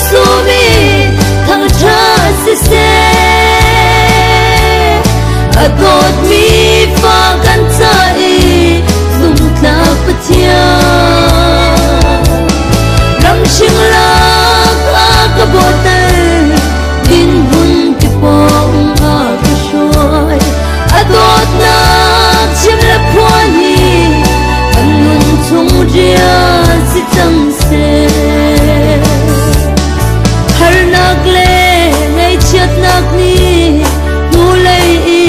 sumi thang cha se agot mi fa kan chai zum tla patia ram sing la ka botel din hun ki pong a ka shoi agot na chim la phwani anun chung ria si chang se har nak le ngai chat nak ni nu lei i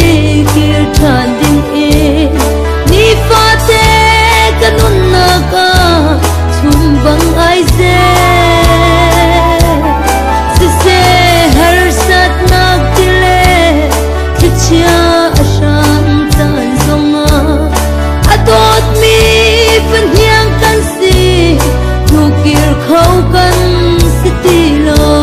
kir than ding e ni fa te kanun na ka chum bang ai ze se har sat nak tile kichya asham tan zonga atot mi van hiang kan si nu kir khau kan si ti lo